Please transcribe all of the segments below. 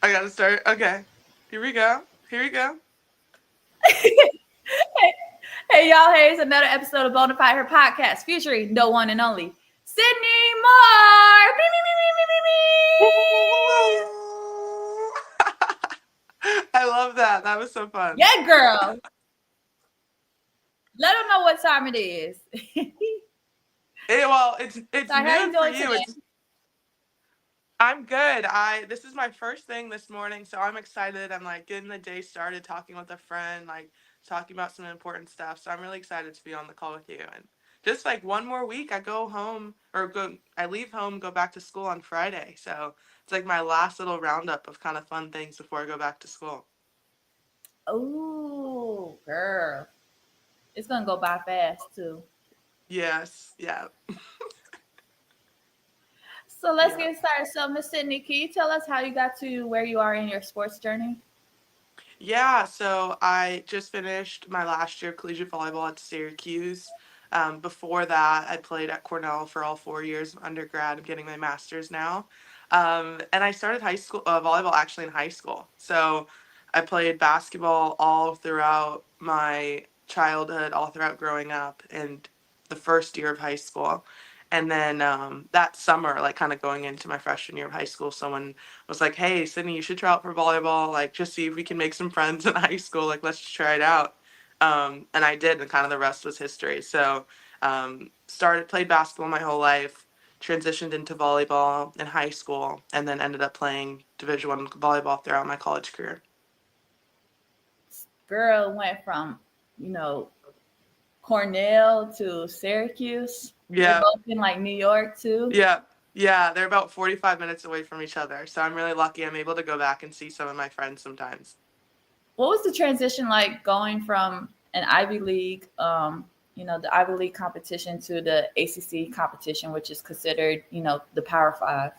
I gotta start. Okay. Here we go. Here we go. Hey y'all, here's another episode of Bonafide, her podcast featuring the one and only Sydney Moore. Me, me, me, me, me, me, I love that. That was so me. fun. Yeah, girl. Let them know what time it is. Well, it's So, how you noon for doing you. today? I'm good. I This is my first thing this morning, so I'm excited. I'm like getting the day started, talking with a friend, like talking about some important stuff. So I'm really excited to be on the call with you. And just like one more week, I leave home, go back to school on Friday. So it's like my last little roundup of kind of fun things before I go back to school. Oh, girl. It's going to go by fast, too. Yes, yeah, So, let's yeah. get started. So, Miss Sydney, can you tell us how you got to where you are in your sports journey? Yeah, so I just finished my last year of collegiate volleyball at Syracuse. Before that, I played at Cornell for all 4 years of undergrad. I'm getting my master's now. And I started high school volleyball actually in high school. So I played basketball all throughout my childhood, all throughout growing up, and the first year of high school. And then that summer, like kind of going into my freshman year of high school, someone was like, "Hey, Sydney, you should try out for volleyball. Like, just see if we can make some friends in high school. Like, let's just try it out." And I did, and kind of the rest was history. So, started played basketball my whole life, transitioned into volleyball in high school, and then ended up playing Division I volleyball throughout my college career. Girl went from, you know, Cornell to Syracuse. They Yeah, both in like New York too. yeah, yeah. They're about 45 minutes away from each other, so I'm really lucky. I'm able to go back and see some of my friends sometimes. What was the transition like going from an Ivy League, the Ivy League competition to the ACC competition, which is considered, the Power Five?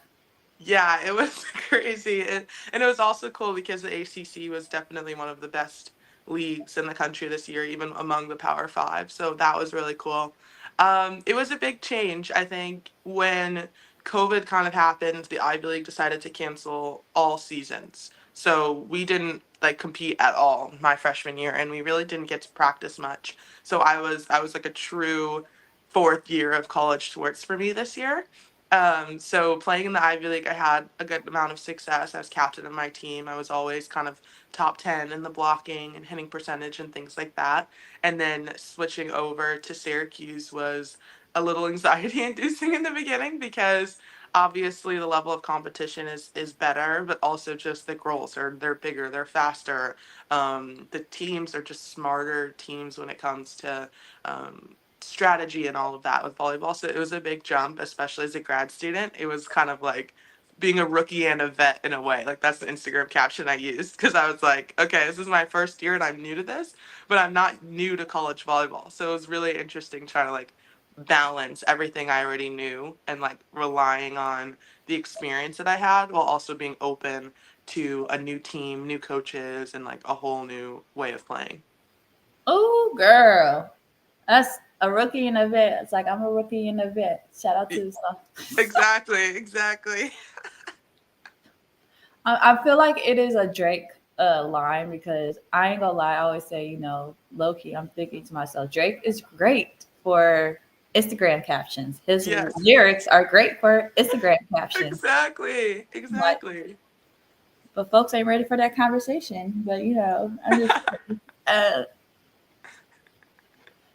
Yeah, it was crazy. And it was also cool because the ACC was definitely one of the best leagues in the country this year, even among the Power Five. So that was really cool. It was a big change, I think, when COVID kind of happened, the Ivy League decided to cancel all seasons. So we didn't like compete at all my freshman year, and we really didn't get to practice much. So I was like a true fourth year of college sports for me this year. So playing in the Ivy League, I had a good amount of success. I was captain of my team. I was always kind of top 10 in the blocking and hitting percentage and things like that. And then switching over to Syracuse was a little anxiety inducing in the beginning because obviously the level of competition is better, but also just the girls are they're bigger, they're faster. The teams are just smarter teams when it comes to strategy and all of that with volleyball. So it was a big jump, especially as a grad student. It was kind of like being a rookie and a vet in a way. Like that's the Instagram caption I used because I was like, okay, this is my first year and I'm new to this, but I'm not new to college volleyball. So it was really interesting trying to like balance everything I already knew and like relying on the experience that I had while also being open to a new team, new coaches, and like a whole new way of playing. Oh, girl, that's a rookie and a vet. It's like I'm a rookie and a vet. Shout out E- to some. Exactly, exactly. I feel like it is a Drake line because I ain't gonna lie. I always say, low key, I'm thinking to myself, Drake is great for Instagram captions. His Yes, lyrics are great for Instagram captions. exactly, But exactly. folks ain't ready for that conversation. But I'm just uh,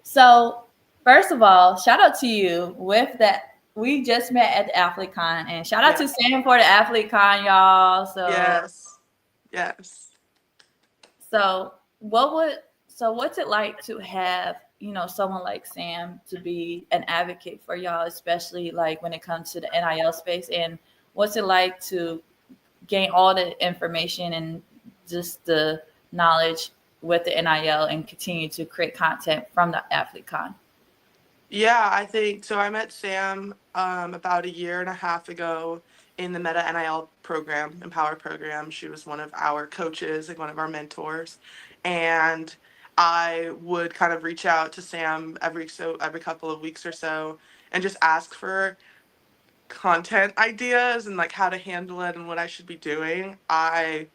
so. First of all, shout out to you with that. We just met at the Athlete Con, and shout out Yeah, to Sam for the Athlete Con, y'all. yes, yes. So what would what's it like to have, someone like Sam to be an advocate for y'all, especially like when it comes to the NIL space? And what's it like to gain all the information and just the knowledge with the NIL and continue to create content from the Athlete Con? Yeah, I think so. I met Sam about a year and a half ago in the Meta NIL program, Empower program. She was one of our coaches, like one of our mentors, and I would kind of reach out to Sam every couple of weeks or so and just ask for content ideas and like how to handle it and what I should be doing, I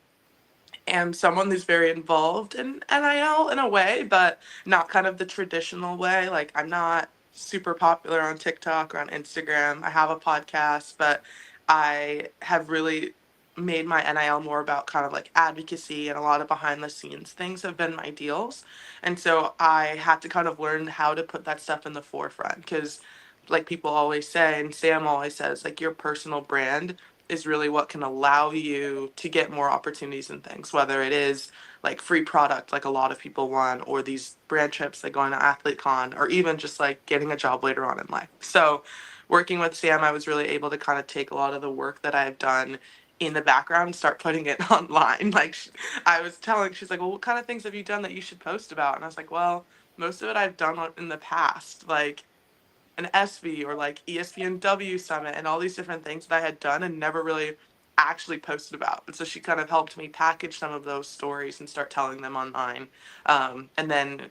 am someone who's very involved in NIL in a way, but not kind of the traditional way. Like, I'm not super popular on TikTok or on Instagram. I have a podcast, but I have really made my NIL more about kind of like advocacy, and a lot of behind the scenes things have been my deals. And so I had to kind of learn how to put that stuff in the forefront because like people always say, and Sam always says, like your personal brand is really what can allow you to get more opportunities and things, whether it is like free product, like a lot of people want, or these brand trips like going to AthleteCon, or even just like getting a job later on in life. So, working with Sam, I was really able to kind of take a lot of the work that I've done in the background and start putting it online. Like, I was telling, she's like, well, what kind of things have you done that you should post about? And I was like, well, most of it I've done in the past. Like, an SV or like ESPNW Summit and all these different things that I had done and never really actually posted about. And so she kind of helped me package some of those stories and start telling them online. And then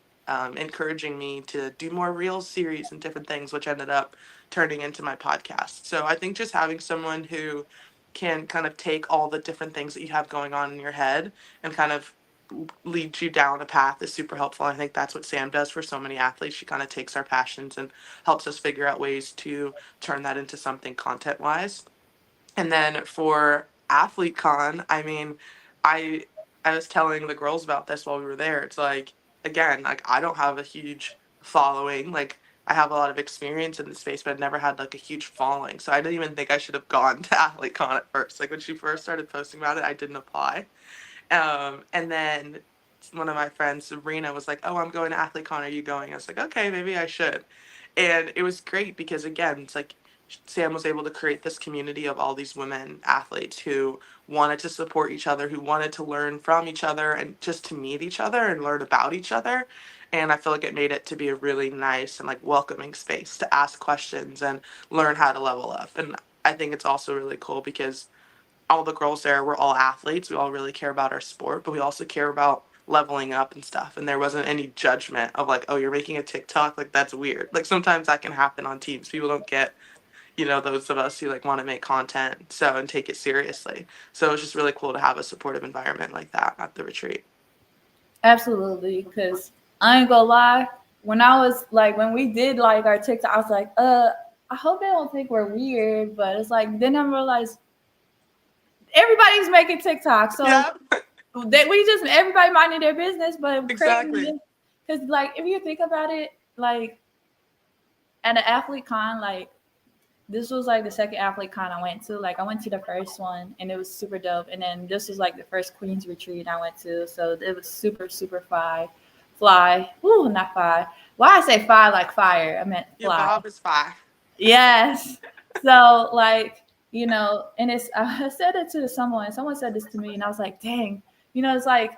encouraging me to do more real series and different things, which ended up turning into my podcast. So I think just having someone who can kind of take all the different things that you have going on in your head and kind of lead you down a path is super helpful. I think that's what Sam does for so many athletes. She kind of takes our passions and helps us figure out ways to turn that into something content wise. And then for AthleteCon, I mean, I I was telling the girls about this while we were there. It's like again, like I don't have a huge following. Like I have a lot of experience in the space, but I've never had like a huge following. So I didn't even think I should have gone to AthleteCon at first. Like when she first started posting about it, I didn't apply. And then one of my friends, Sabrina, was like, "Oh, I'm going to AthleteCon. Are you going?" I was like, "Okay, maybe I should." And it was great because again, it's like Sam was able to create this community of all these women athletes who wanted to support each other, who wanted to learn from each other, and just to meet each other and learn about each other. And I feel like it made it to be a really nice and like welcoming space to ask questions and learn how to level up. And I think it's also really cool because all the girls there were all athletes. We all really care about our sport, but we also care about leveling up and stuff. And there wasn't any judgment of like, oh, you're making a TikTok, like that's weird. Like sometimes that can happen on teams. People don't get, those of us who like want to make content so and take it seriously. So it's just really cool to have a supportive environment like that at the retreat. Absolutely, because I ain't gonna lie. When I was like, when we did like our TikTok, I was like, I hope they don't think we're weird. But it's like, then I realized everybody's making TikTok, so Yeah, that we just everybody minding their business, but creating exactly. this. Because like, if you think about it, like at an athlete con, like this was like the second athlete con I went to. Like I went to the first one and it was super dope. And then this was like the first Queen's retreat I went to. So it was super, super fly. Ooh, not fly. Why I say fly like fire? I meant Your fly. Bob is fine. Yes. So like, and it's I said it to someone. Someone said this to me and I was like, dang, it's like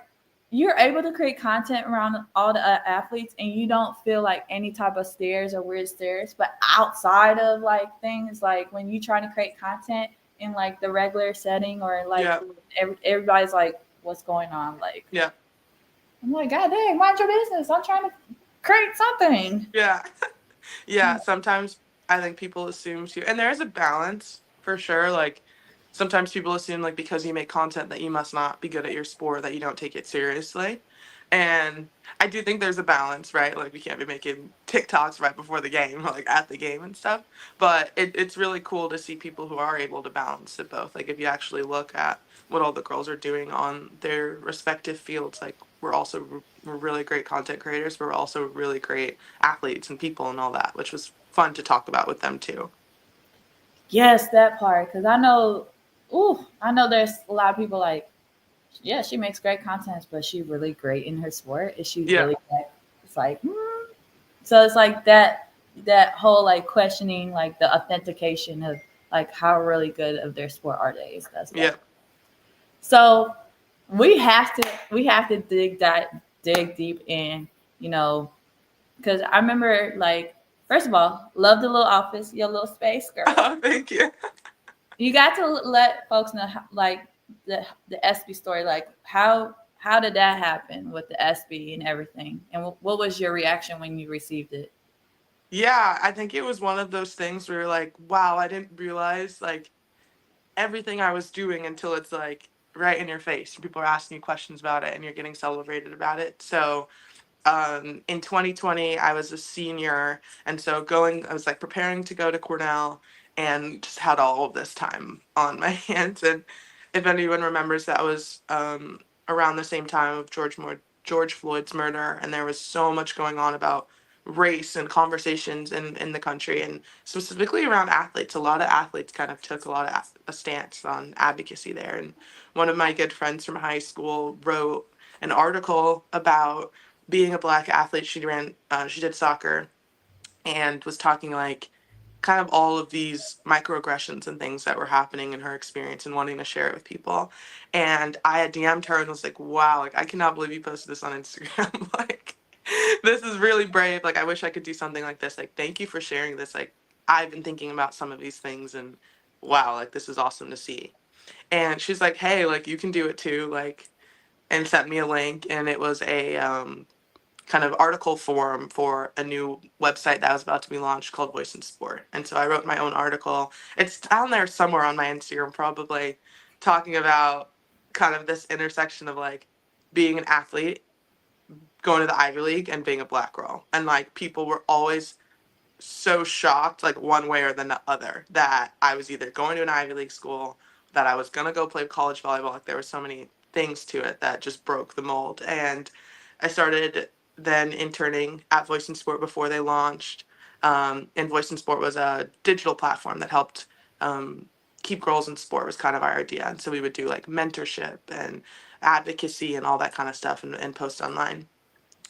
you're able to create content around all the athletes and you don't feel like any type of stares or weird stares. But outside of like things like when you try to create content in like the regular setting or like Yeah, everybody's like, what's going on? Like, yeah, I'm like, God dang, mind your business. I'm trying to create something. yeah. Yeah, sometimes I think people assume too, and there is a balance for sure. Like sometimes people assume like because you make content that you must not be good at your sport, that you don't take it seriously. And I do think there's a balance, right? Like we can't be making TikToks right before the game, or like at the game and stuff. But it's really cool to see people who are able to balance it both. Like if you actually look at what all the girls are doing on their respective fields, like we're really great content creators, but we're also really great athletes and people and all that, which was fun to talk about with them too. Yes, that part. Because I know there's a lot of people like, yeah, she makes great content, but she really great in her sport. Is she Yeah, really good? It's like, so it's like that whole like questioning like the authentication of like how really good of their sport are they? That's yeah. that. So we have to dig deep in, you know, because I remember like first of all, love the little office, your little space, girl. Thank you. You got to let folks know like the SB story, like how did that happen with the SB and everything, and what was your reaction when you received it? Yeah, I think it was one of those things where you're like, wow, I didn't realize like everything I was doing until it's like right in your face. People are asking you questions about it and you're getting celebrated about it. So in 2020 I was a senior, and so I was like preparing to go to Cornell and just had all of this time on my hands. And if anyone remembers, that was around the same time of George Floyd's murder, and there was so much going on about race and conversations in the country, and specifically around athletes. A lot of athletes kind of took a lot of a stance on advocacy there. And one of my good friends from high school wrote an article about being a black athlete. She did soccer, and was talking like kind of all of these microaggressions and things that were happening in her experience and wanting to share it with people. And I had DM'd her and was like, wow, like I cannot believe you posted this on Instagram. Like, this is really brave. Like, I wish I could do something like this. Like, thank you for sharing this. Like, I've been thinking about some of these things, and wow, like this is awesome to see. And she's like, hey, like you can do it too. Like, and sent me a link, and it was a kind of article form for a new website that was about to be launched called Voice in Sport. And so I wrote my own article. It's down there somewhere on my Instagram, probably, talking about kind of this intersection of like being an athlete, going to the Ivy League, and being a black girl. And like people were always so shocked, like one way or the other, that I was either going to an Ivy League school, that I was gonna go play college volleyball. Like there were so many things to it that just broke the mold. And I started then interning at Voice in Sport before they launched. And Voice in Sport was a digital platform that helped keep girls in sport, was kind of our idea. And so we would do like mentorship and advocacy and all that kind of stuff, and post online.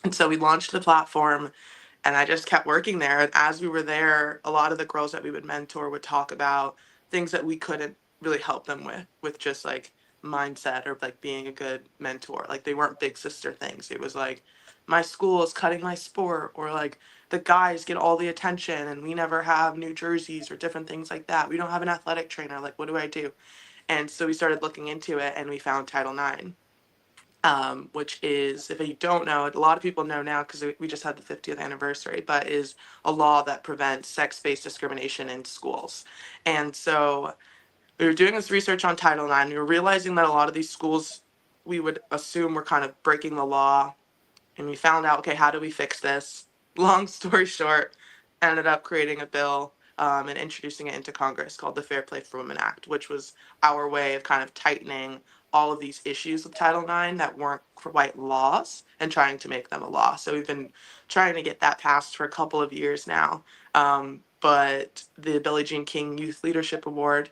And so we launched the platform, and I just kept working there. And as we were there, a lot of the girls that we would mentor would talk about things that we couldn't really help them with just like mindset or like being a good mentor. Like they weren't big sister things. It was like, my school is cutting my sport, or like the guys get all the attention and we never have new jerseys, or different things like that. We don't have an athletic trainer. Like, what do I do? And so we started looking into it, and we found Title IX, which is, if you don't know, a lot of people know now because we just had the 50th anniversary, but is a law that prevents sex based discrimination in schools. And so we were doing this research on Title IX. We were realizing that a lot of these schools, we would assume, were kind of breaking the law, and we found out, okay, how do we fix this? Long story short, ended up creating a bill, and introducing it into Congress, called the Fair Play for Women Act, which was our way of kind of tightening all of these issues with Title IX that weren't quite laws, and trying to make them a law. So we've been trying to get that passed for a couple of years now. But the Billie Jean King Youth Leadership Award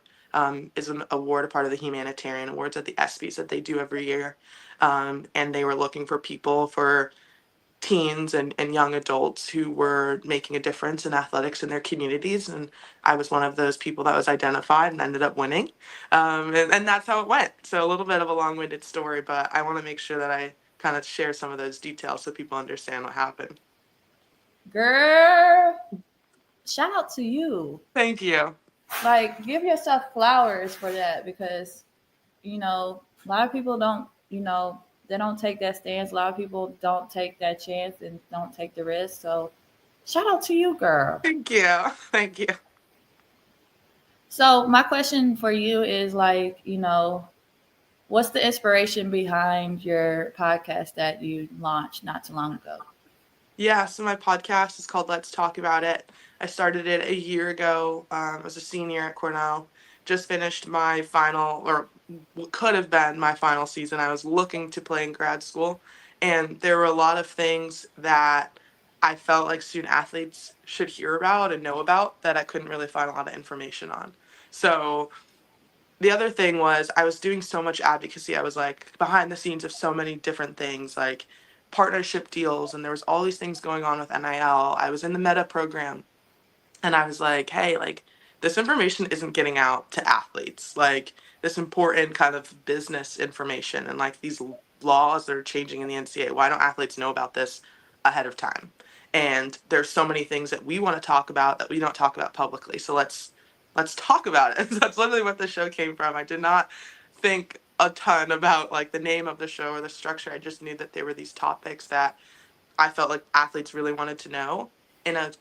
is an award, a part of the humanitarian awards at the ESPYs that they do every year. And they were looking for people, for teens and young adults who were making a difference in athletics in their communities. And I was one of those people that was identified and ended up winning. And that's how it went. So a little bit of a long winded story, but I want to make sure that I kind of share some of those details so people understand what happened. Girl, shout out to you. Thank you. Like, give yourself flowers for that because, a lot of people don't, they don't take that stance. A lot of people don't take that chance and don't take the risk. So, shout out to you, girl. Thank you. Thank you. So, my question for you is like, what's the inspiration behind your podcast that you launched not too long ago? Yeah, so my podcast is called Let's Talk About It. I started it a year ago. I was a senior at Cornell. Just finished my final, or what could have been my final season. I was looking to play in grad school, and there were a lot of things that I felt like student athletes should hear about and know about that I couldn't really find a lot of information on. So the other thing was, I was doing so much advocacy. I was like behind the scenes of so many different things, like partnership deals, and there was all these things going on with NIL. I was in the meta program, and I was like, hey, like this information isn't getting out to athletes. Like this important kind of business information, and like these laws that are changing in the NCAA. Why don't athletes know about this ahead of time? And there's so many things that we want to talk about that we don't talk about publicly. So let's talk about it. That's literally what the show came from. I did not think a ton about like the name of the show or the structure. I just knew that there were these topics that I felt like athletes really wanted to know in a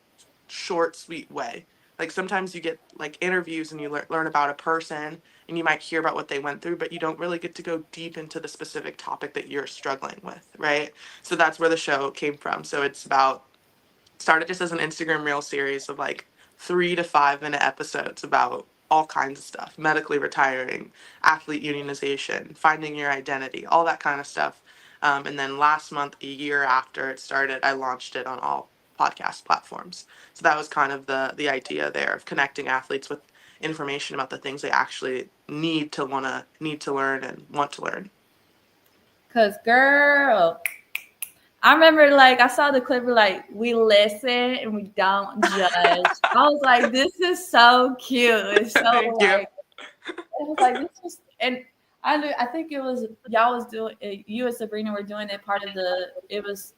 short, sweet way. Like sometimes you get like interviews and you learn about a person and you might hear about what they went through, but you don't really get to go deep into the specific topic that you're struggling with, right? So that's where the show came from. So it's about started just as an Instagram reel series of like 3 to 5 minute episodes about all kinds of stuff, medically retiring, athlete unionization, finding your identity, all that kind of stuff. And then last month, a year after it started, I launched it on all podcast platforms. So that was kind of the idea there of connecting athletes with information about the things they actually need to learn and want to learn. Cause girl, I remember like I saw the clip of like we listen and we don't judge. I was like, this is so cute. It's so Thank you. like it was like this was and I think it was y'all was doing you and Sabrina were doing it part of the it was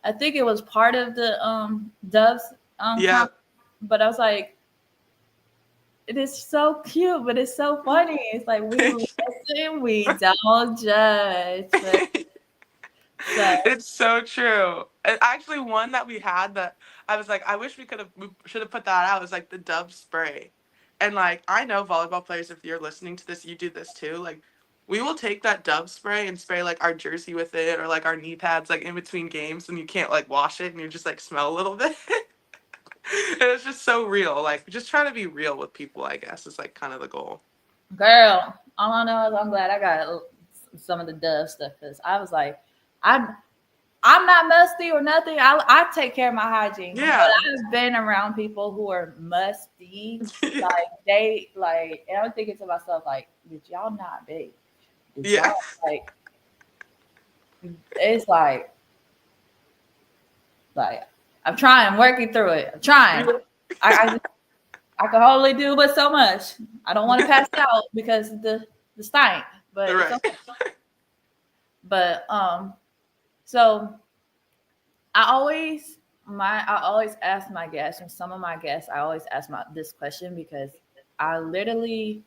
I think it was part of the Doves Yeah. but I was like it is so cute but it's so funny. It's like we listen, we don't judge. But so It's so true. And actually, one that we had that I was like, I wish we should have put that out. Was like the Dove spray, and like I know volleyball players. If you're listening to this, you do this too. Like, we will take that Dove spray and spray like our jersey with it, or like our knee pads, like in between games, and you can't like wash it, and you just like smell a little bit. And it's just so real. Like, just trying to be real with people. I guess is like kind of the goal. girl, all I know is I'm glad I got some of the Dove stuff because I was like, I I'm not musty or nothing. I take care of my hygiene, but Yeah. I've been around people who are musty. Like they like, and I'm thinking to myself like, did y'all not bathe? Did Yeah. y'all like? It's like I'm trying, working through it. I'm trying. I I can only do but so much. I don't want to pass out because the stank, but it's Right. okay. But so I always ask my guests and some of my guests I always ask my this question because I literally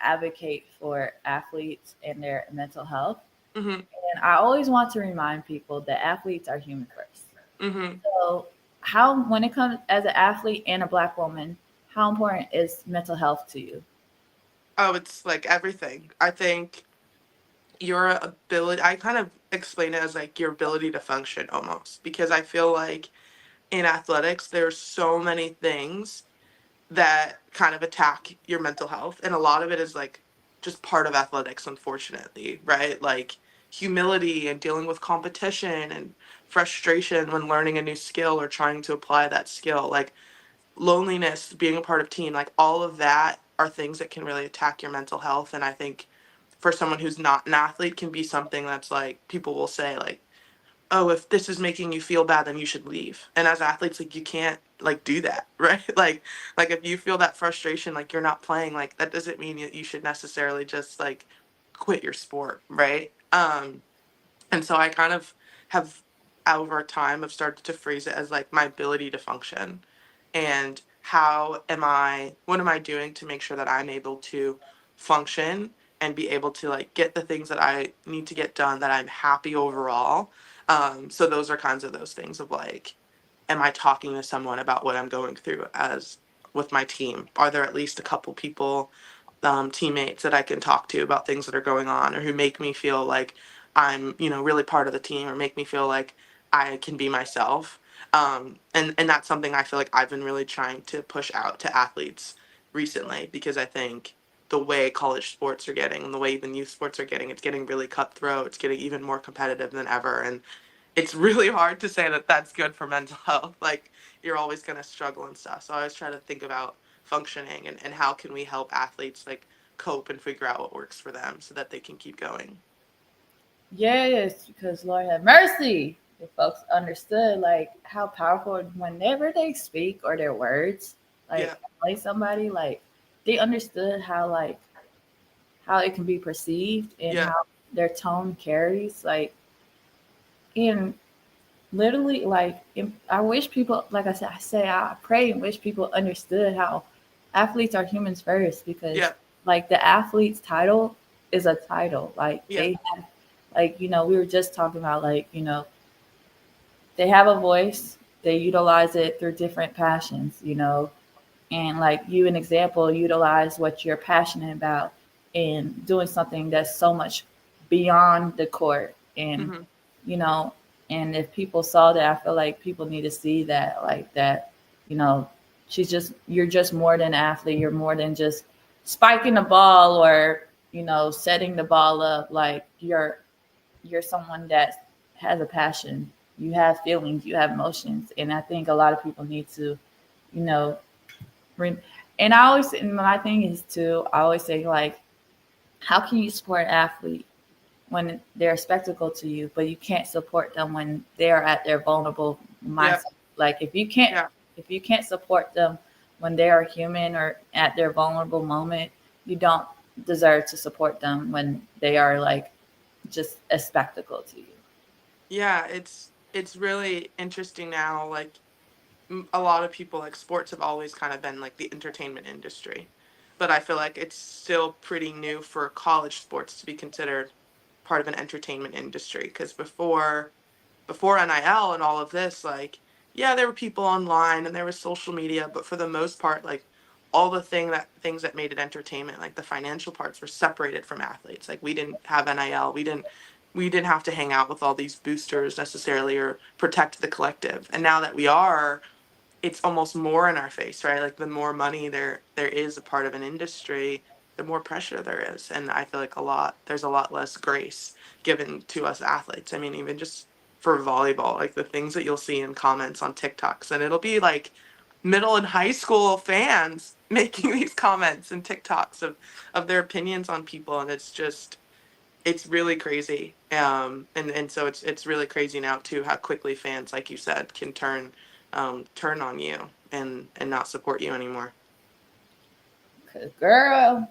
advocate for athletes and their mental health. Mhm. And I always want to remind people that athletes are human first. Mhm. So how when it comes as an athlete and a black woman, how important is mental health to you? Oh, it's like everything. I think your ability, I kind of explain it as like your ability to function almost, because I feel like in athletics there's so many things that kind of attack your mental health, and a lot of it is like just part of athletics, unfortunately, right? Like humility and dealing with competition and frustration when learning a new skill or trying to apply that skill, like loneliness, being a part of team, like all of that are things that can really attack your mental health. And I think for someone who's not an athlete can be something that's like people will say like, oh, if this is making you feel bad, then you should leave. And as athletes, like you can't like do that, right? Like if you feel that frustration, like you're not playing, like that doesn't mean that you should necessarily just like quit your sport, right? And so I kind of have over time have started to phrase it as like my ability to function, and what am I doing to make sure that I'm able to function and be able to like get the things that I need to get done, that I'm happy overall. So those are kinds of those things of like, am I talking to someone about what I'm going through as with my team? Are there at least a couple people, teammates that I can talk to about things that are going on, or who make me feel like I'm, really part of the team, or make me feel like I can be myself. And that's something I feel like I've been really trying to push out to athletes recently, because I think the way college sports are getting and the way even youth sports are getting, it's getting really cutthroat. It's getting even more competitive than ever. And it's really hard to say that that's good for mental health. Like you're always going to struggle and stuff. So I always try to think about functioning, and how can we help athletes like cope and figure out what works for them so that they can keep going. Yes, because Lord have mercy. If folks understood like how powerful whenever they speak or their words, Yeah. like somebody, like they understood how it can be perceived and Yeah. how their tone carries. Like and literally I wish people like I pray and wish people understood how athletes are humans first because Yeah. like the athlete's title is a title. Like Yeah. they we were just talking about they have a voice, They utilize it through different passions, you know, and like you, an example, utilize what you're passionate about in doing something that's so much beyond the court. And, Hmm. you know, and if people saw that, I feel like people need to see that, like that, you know, you're just more than an athlete. You're more than just spiking the ball or, you know, setting the ball up. Like you're someone that has a passion. You have feelings, you have emotions. And I think a lot of people need to, you know, and I always, and my thing is too, I always say, like, how can you support an athlete when they're a spectacle to you, but you can't support them when they're at their vulnerable Yeah. mindset? Like, Yeah. if you can't support them when they are human or at their vulnerable moment, you don't deserve to support them when they are like just a spectacle to you. Yeah. It's really interesting now. Like a lot of people, like sports have always kind of been like the entertainment industry, but I feel like it's still pretty new for college sports to be considered part of an entertainment industry. Because before NIL and all of this, like, yeah, there were people online and there was social media, but for the most part, like all the things that made it entertainment, like the financial parts were separated from athletes. Like we didn't have NIL. We didn't have to hang out with all these boosters necessarily or protect the collective. And now that we are, it's almost more in our face, right? Like the more money there is a part of an industry, the more pressure there is. And I feel like there's a lot less grace given to us athletes. I mean, even just for volleyball, like the things that you'll see in comments on TikToks, and it'll be like middle and high school fans making these comments and TikToks of their opinions on people, and it's really crazy. And so it's really crazy now too how quickly fans, like you said, can turn on you and not support you anymore. 'Cause, girl,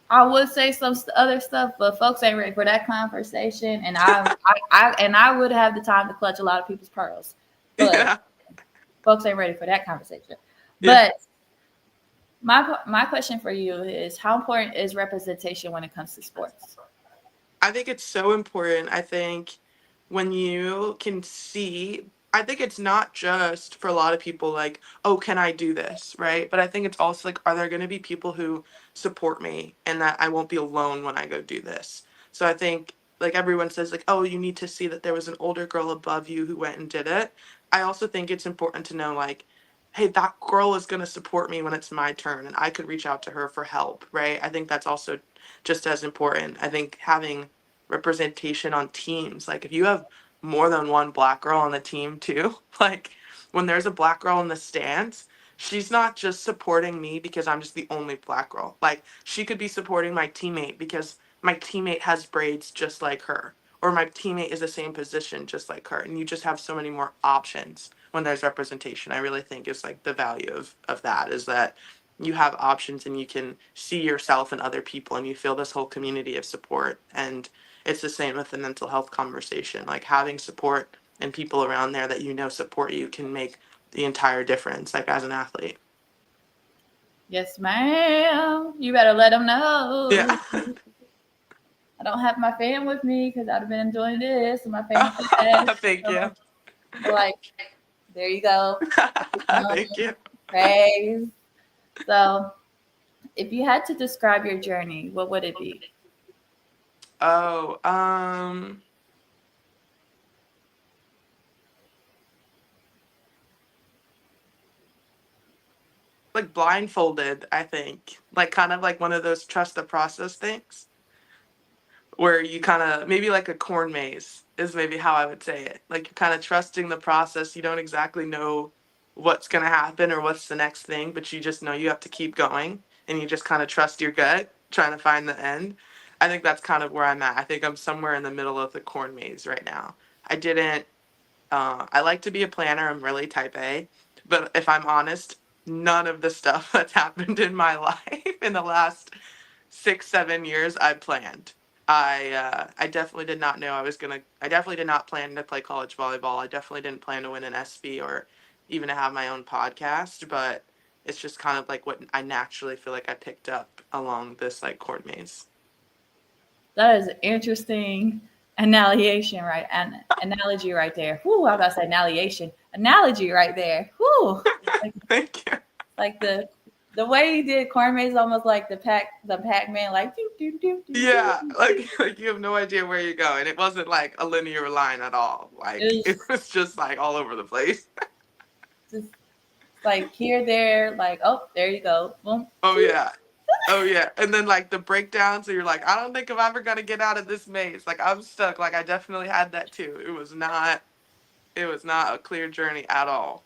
I would say some other stuff, but folks ain't ready for that conversation, and I would have the time to clutch a lot of people's pearls, but Yeah. folks ain't ready for that conversation. Yeah. But my question for you is, how important is representation when it comes to sports? I think it's so important. I think when you can see, I think it's not just for a lot of people like, oh, can I do this? Right. But I think it's also like, are there going to be people who support me and that I won't be alone when I go do this? So I think like everyone says, like, oh, you need to see that there was an older girl above you who went and did it. I also think it's important to know, like, hey, that girl is going to support me when it's my turn and I could reach out to her for help. Right. I think that's also just as important. I think having representation on teams. Like if you have more than one black girl on the team too, like when there's a black girl in the stands, she's not just supporting me because I'm just the only black girl. Like she could be supporting my teammate because my teammate has braids just like her. Or my teammate is the same position just like her. And you just have so many more options when there's representation. I really think is like the value of that is that you have options and you can see yourself and other people and you feel this whole community of support. And it's the same with the mental health conversation. Like having support and people around there that you know support you can make the entire difference, like as an athlete. Yes, ma'am. You better let them know. Yeah. I don't have my fam with me because I'd have been doing this and my fam with that. Thank you. So, like, there you go. Thank you. Praise. So, if you had to describe your journey, what would it be? Oh, like blindfolded, I think. Like kind of like one of those trust the process things where you kind of maybe like a corn maze is maybe how I would say it. Like you're kind of trusting the process. You don't exactly know what's going to happen or what's the next thing, but you just know you have to keep going and you just kind of trust your gut, trying to find the end. I think that's kind of where I'm at. I think I'm somewhere in the middle of the corn maze right now. I didn't, I like to be a planner. I'm really type A, but if I'm honest, none of the stuff that's happened in my life in the last 6 7 years I planned. I definitely did not know I was gonna. I definitely did not plan to play college volleyball. I definitely didn't plan to win an SB or even to have my own podcast. But it's just kind of like what I naturally feel like I picked up along this like court maze. That is interesting. Annihilation, right? An analogy right there. Whoo, I was about to say annihilation. Analogy right there. Whoo. Like Thank you. like the way he did corn maze almost like the Pac-Man like do do do do do. Yeah, like you have no idea where you're going. It wasn't like a linear line at all. It Like it was was just like all over the place. just like here, there, like, oh, there you go. Boom. Oh yeah. Oh yeah. And then like the breakdowns, so you're like, I don't think I'm ever gonna get out of this maze. Like I'm stuck. Like I definitely had that too. It was not a clear journey at all.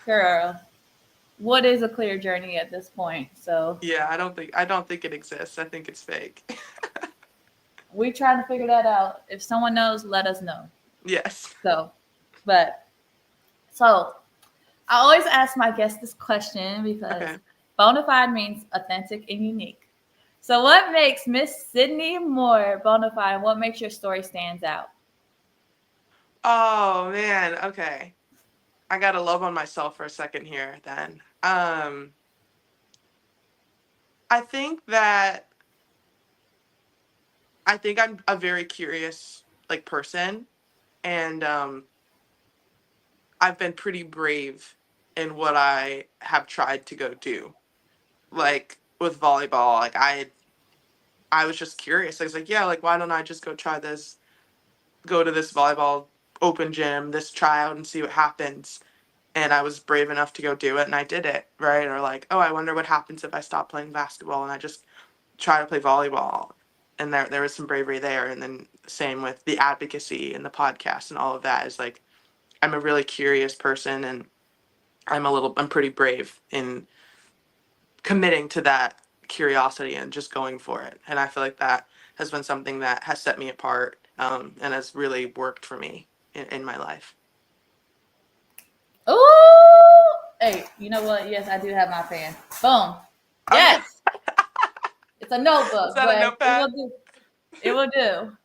Girl, what is a clear journey at this point? So Yeah, I don't think it exists. I think it's fake. we trying to figure that out. If someone knows, let us know. Yes. So, but so I always ask my guests this question because Okay. bona fide means authentic and unique. So, what makes Miss Sydney Moore bona fide? And what makes your story stands out? Oh man, okay. I gotta love on myself for a second here then. I think that I think I'm a very curious like person, and I've been pretty brave in what I have tried to go do. Like with volleyball, like I was just curious. I was like, yeah, like why don't I just go try this, go to this volleyball open gym, this tryout and see what happens. And I was brave enough to go do it and I did it, right? Or like, oh, I wonder what happens if I stop playing basketball and I just try to play volleyball. And there was some bravery there. And then same with the advocacy and the podcast and all of that is like I'm a really curious person and I'm pretty brave in committing to that curiosity and just going for it. And I feel like that has been something that has set me apart, and has really worked for me in my life. Ooh, hey, you know what? Yes, I do have my fan. Boom. Okay. Yes, it's a Is notebook, that a but it will notepad? do. It will do.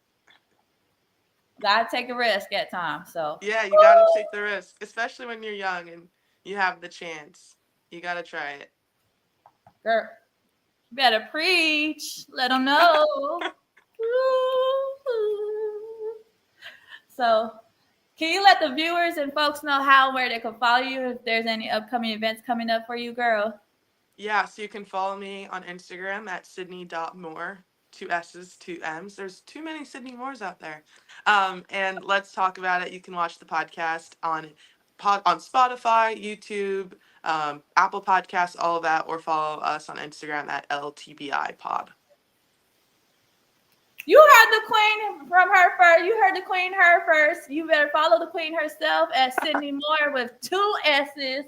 Gotta take a risk at times. So, Yeah, you got to take the risk, especially when you're young and you have the chance. You got to try it. girl, you better preach. Let them know. So, can you let the viewers and folks know how and where they can follow you if there's any upcoming events coming up for you, girl? Yeah, so you can follow me on Instagram at Sydney.Moore. Two S's, two M's. There's too many Sydney Moores out there. And let's talk about it. You can watch the podcast on Spotify, YouTube, Apple Podcasts, all of that, or follow us on Instagram at LTBI Pod. You heard the queen from her first. You heard the queen her first. You better follow the queen herself at Sydney Moore with two S's,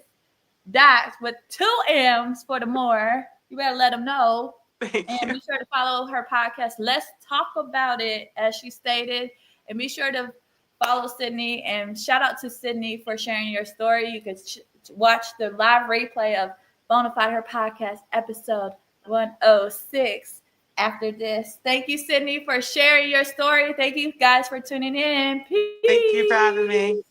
dots with two M's for the more. You better let them know. Thank And you. be sure to follow her podcast. Let's talk about it, as she stated. And be sure to follow Sydney. And shout out to Sydney for sharing your story. You could watch the live replay of Bonafide Her Podcast, episode 106 after this. Thank you, Sydney, for sharing your story. Thank you guys for tuning in. Thank you for having Peace. me.